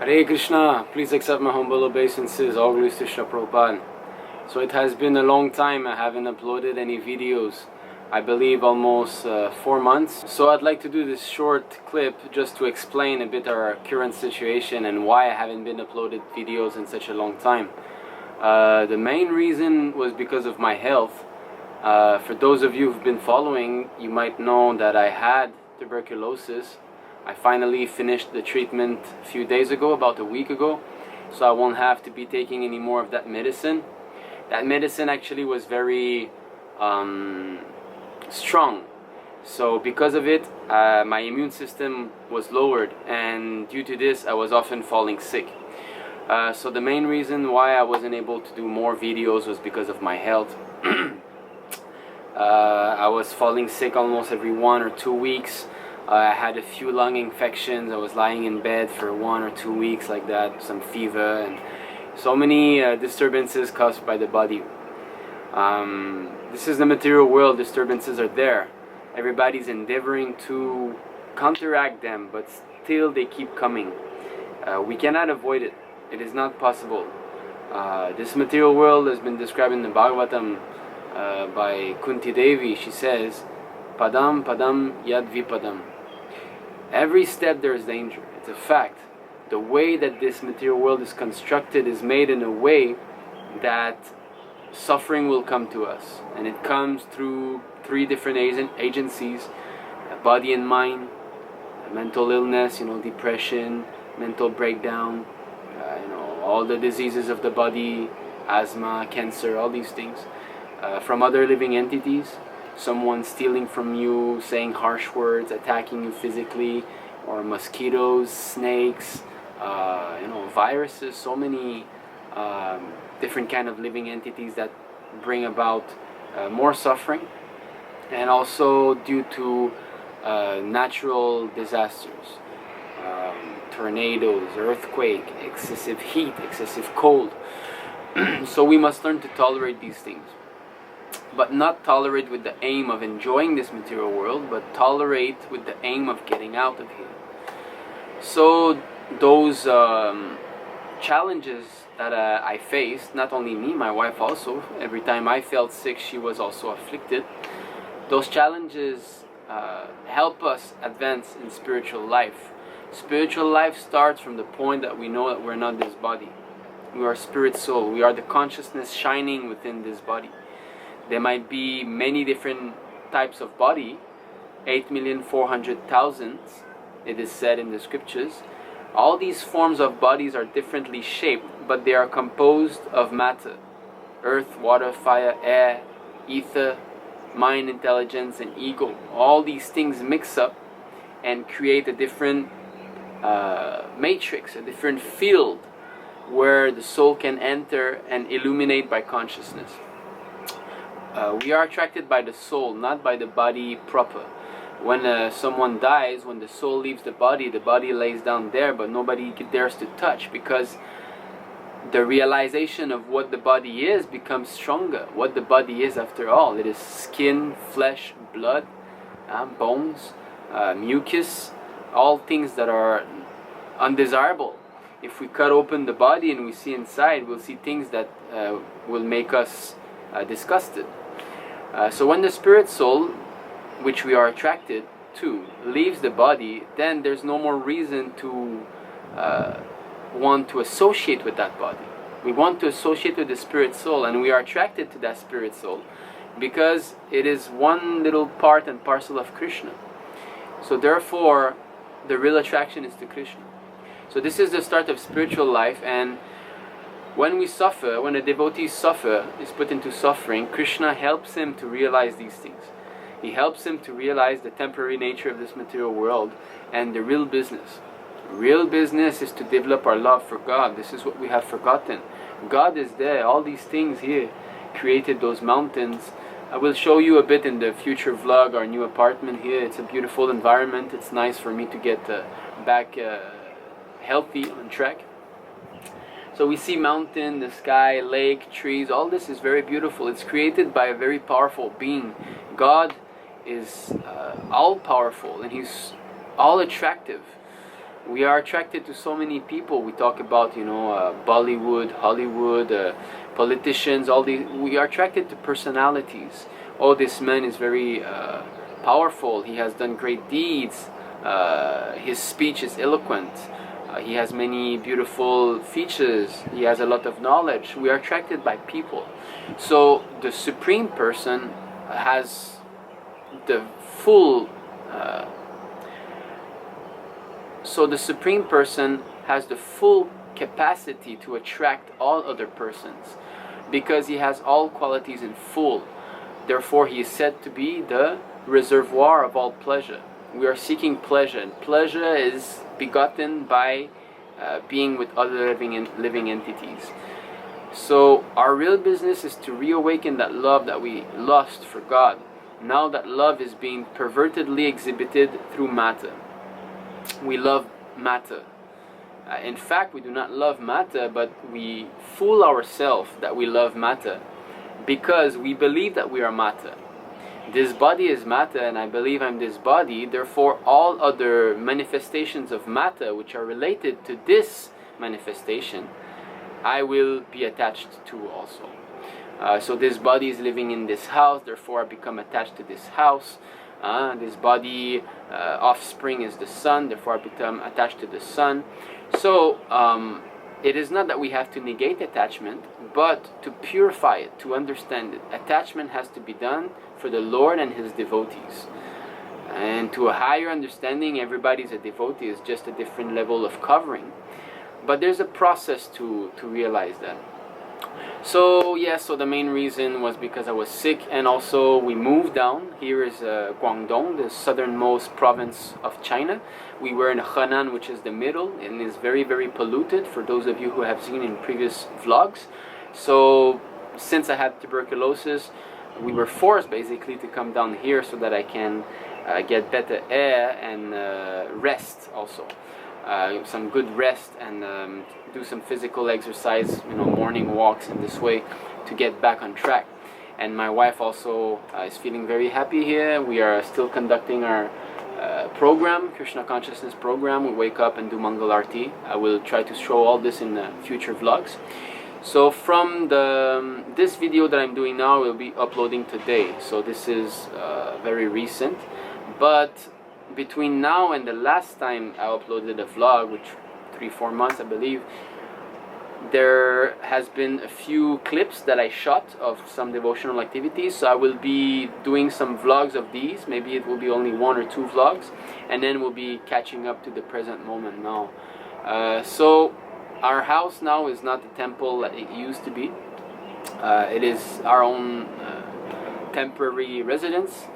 Hare Krishna, please accept my humble obeisances, all glories to Shri Prabhupada. So it has been a long time I haven't uploaded any videos, I believe almost 4 months. So I'd like to do this short clip just to explain a bit our current situation and why I haven't been uploaded videos in such a long time. The main reason was because of my health. For those of you who've been following, you might know that I had tuberculosis. I finally finished the treatment a few days ago, about a week ago, so I won't have to be taking any more of that medicine. That medicine actually was very strong, so because of it my immune system was lowered, and due to this I was often falling sick. So the main reason why I wasn't able to do more videos was because of my health. I was falling sick almost every 1 or 2 weeks. I had a few lung infections. I was lying in bed for 1 or 2 weeks like that, some fever, and so many disturbances caused by the body. This is the material world. Disturbances are there. Everybody's endeavoring to counteract them, but still they keep coming. We cannot avoid it. It is not possible. This material world has been described in the Bhagavatam by Kunti Devi. She says, Padam Padam Yad Vipadam. Every step there is danger. It's a fact. The way that this material world is constructed is made in a way that suffering will come to us, and it comes through 3 different agencies: body and mind, mental illness, depression, mental breakdown, all the diseases of the body, asthma, cancer, all these things, from other living entities. Someone stealing from you, saying harsh words, attacking you physically, or mosquitoes, snakes, viruses, so many different kind of living entities that bring about more suffering, and also due to natural disasters, tornadoes, earthquake, excessive heat, excessive cold. So we must learn to tolerate these things, but not tolerate with the aim of enjoying this material world, but tolerate with the aim of getting out of here. So those challenges that I faced, not only me, my wife also, every time I felt sick she was also afflicted. Those challenges help us advance in spiritual life. Spiritual life starts from the point that we know that we're not this body. We are spirit soul. We are the consciousness shining within this body. There might be many different types of body, 8,400,000, it is said in the scriptures. All these forms of bodies are differently shaped, but they are composed of matter: earth, water, fire, air, ether, mind, intelligence, and ego. All these things mix up and create a different matrix, a different field where the soul can enter and illuminate by consciousness. We are attracted by the soul, not by the body proper. When someone dies, when the soul leaves the body lays down there, but nobody dares to touch, because the realization of what the body is becomes stronger. What the body is, after all, it is skin, flesh, blood, bones, mucus, all things that are undesirable. If we cut open the body and we see inside, we'll see things that will make us disgusted. So when the spirit soul, which we are attracted to, leaves the body, then there's no more reason to want to associate with that body. We want to associate with the spirit soul, and we are attracted to that spirit soul because it is one little part and parcel of Krishna. So therefore the real attraction is to Krishna. So this is the start of spiritual life, and when we suffer, when a devotee is put into suffering, Krishna helps him to realize these things. He helps him to realize the temporary nature of this material world and the real business. Real business is to develop our love for God. This is what we have forgotten. God is there. All these things here created those mountains. I will show you a bit in the future vlog our new apartment here. It's a beautiful environment. It's nice for me to get back healthy, on track. So we see mountain, the sky, lake, trees. All this is very beautiful. It's created by a very powerful being. God is all powerful, and He's all attractive. We are attracted to so many people. We talk about, Bollywood, Hollywood, politicians, all these. We are attracted to personalities. Oh, this man is very powerful. He has done great deeds. His speech is eloquent. He has many beautiful features. He has a lot of knowledge. We are attracted by people. So the Supreme Person has the full the Supreme Person has the full capacity to attract all other persons, because he has all qualities in full. Therefore he is said to be the reservoir of all pleasure. We are seeking pleasure, and pleasure is begotten by being with other living entities. So our real business is to reawaken that love that we lost for God. Now that love is being pervertedly exhibited through matter. We love matter. In fact, we do not love matter, but we fool ourselves that we love matter, because we believe that we are matter. This body is matter, and I believe I'm this body. Therefore, all other manifestations of matter which are related to this manifestation, I will be attached to also. So this body is living in this house, therefore I become attached to this house. This body offspring is the sun, therefore I become attached to the sun. So it is not that we have to negate attachment, but to purify it, to understand it. Attachment has to be done for the Lord and His devotees. And to a higher understanding, everybody's a devotee, is just a different level of covering. But there's a process to realize that. So so the main reason was because I was sick, and also we moved down. Here is Guangdong, the southernmost province of China. We were in Henan, which is the middle, and is very, very polluted, for those of you who have seen in previous vlogs. So since I had tuberculosis, we were forced basically to come down here so that I can get better air and rest also. Some good rest, and do some physical exercise, morning walks, in this way to get back on track. And my wife also is feeling very happy here. We are still conducting our program, Krishna Consciousness program. We wake up and do Mangal Arti. I will try to show all this in future vlogs. So from this video that I'm doing now, will be uploading today. So this is very recent, but between now and the last time I uploaded a vlog, which 3-4 months I believe, there has been a few clips that I shot of some devotional activities. So I will be doing some vlogs of these. Maybe it will be only 1 or 2 vlogs, and then we'll be catching up to the present moment now. So our house now is not the temple that it used to be. It is our own temporary residence,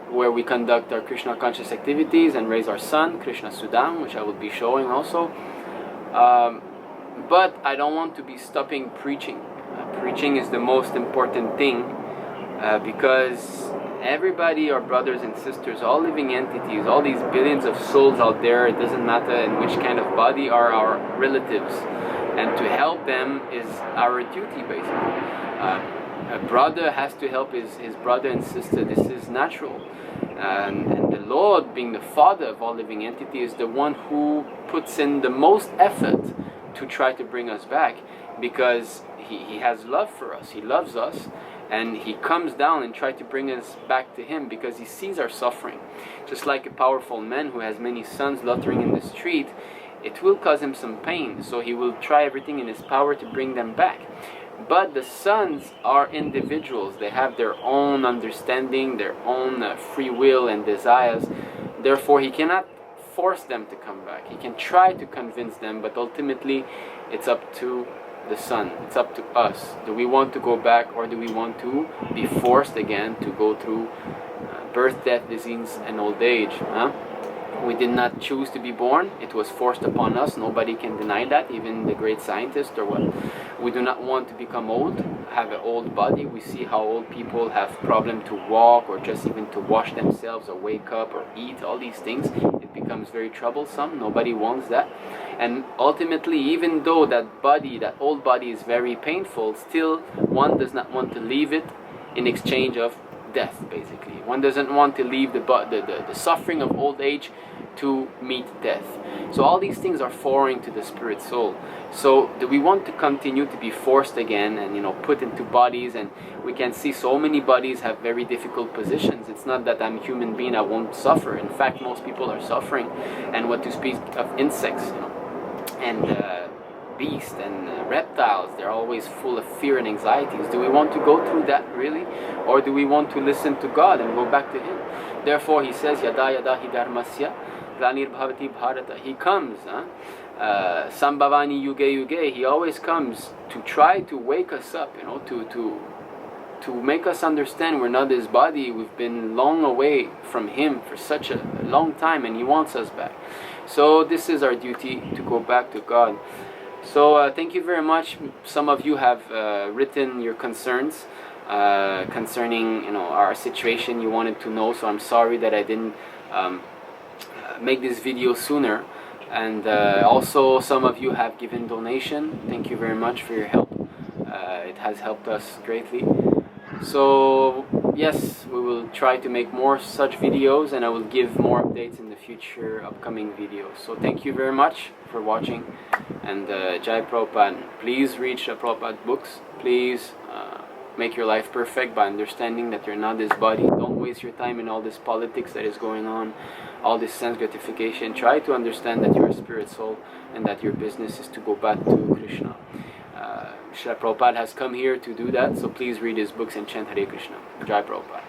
where we conduct our Krishna conscious activities and raise our son, Krishna Sudam, which I will be showing also. But I don't want to be stopping preaching. Preaching is the most important thing, because everybody are brothers and sisters, all living entities, all these billions of souls out there. It doesn't matter in which kind of body, are our relatives, and to help them is our duty basically. A brother has to help his brother and sister. This is natural. And the Lord, being the Father of all living entities, is the one who puts in the most effort to try to bring us back, because he has love for us. He loves us, and He comes down and tries to bring us back to Him, because He sees our suffering. Just like a powerful man who has many sons loitering in the street, it will cause him some pain, so he will try everything in his power to bring them back. But the sons are individuals. They have their own understanding, their own free will and desires. Therefore, he cannot force them to come back. He can try to convince them, but ultimately it's up to the son. It's up to us. Do we want to go back, or do we want to be forced again to go through birth, death, disease, and old age? We did not choose to be born. It was forced upon us. Nobody can deny that, even the great scientist or what. We do not want to become old, have an old body. We see how old people have problem to walk, or just even to wash themselves, or wake up, or eat, all these things. It becomes very troublesome. Nobody wants that. And ultimately, even though that body, that old body, is very painful, still one does not want to leave it in exchange of death, basically. One doesn't want to leave the suffering of old age to meet death. So all these things are foreign to the spirit soul. So do we want to continue to be forced again and, you know, put into bodies? And we can see so many bodies have very difficult positions. It's not that I'm a human being, I won't suffer. In fact, most people are suffering. And what to speak of insects, you know, and beasts and reptiles, they're always full of fear and anxieties. Do we want to go through that really? Or do we want to listen to God and go back to Him? Therefore He says, Yada yada hi dharmasya glanir bhavati bharata. He comes, Sambhavani yuge yuge. He always comes to try to wake us up, you know, to make us understand we're not this body. We've been long away from Him for such a long time, and He wants us back. So this is our duty, to go back to God. So thank you very much. Some of you have written your concerns concerning, you know, our situation. You wanted to know, so I'm sorry that I didn't make this video sooner. And also some of you have given donation. Thank you very much for your help. It has helped us greatly. So yes, we will try to make more such videos, and I will give more updates in the future upcoming videos. So thank you very much for watching, and Jai Prabhupada. Please read Srila Prabhupada's books. Please make your life perfect by understanding that you're not this body. Don't waste your time in all this politics that is going on, all this sense gratification. Try to understand that you're a spirit soul and that your business is to go back to Krishna. Srila Prabhupada has come here to do that, so please read his books and chant Hare Krishna. Jai Prabhupada.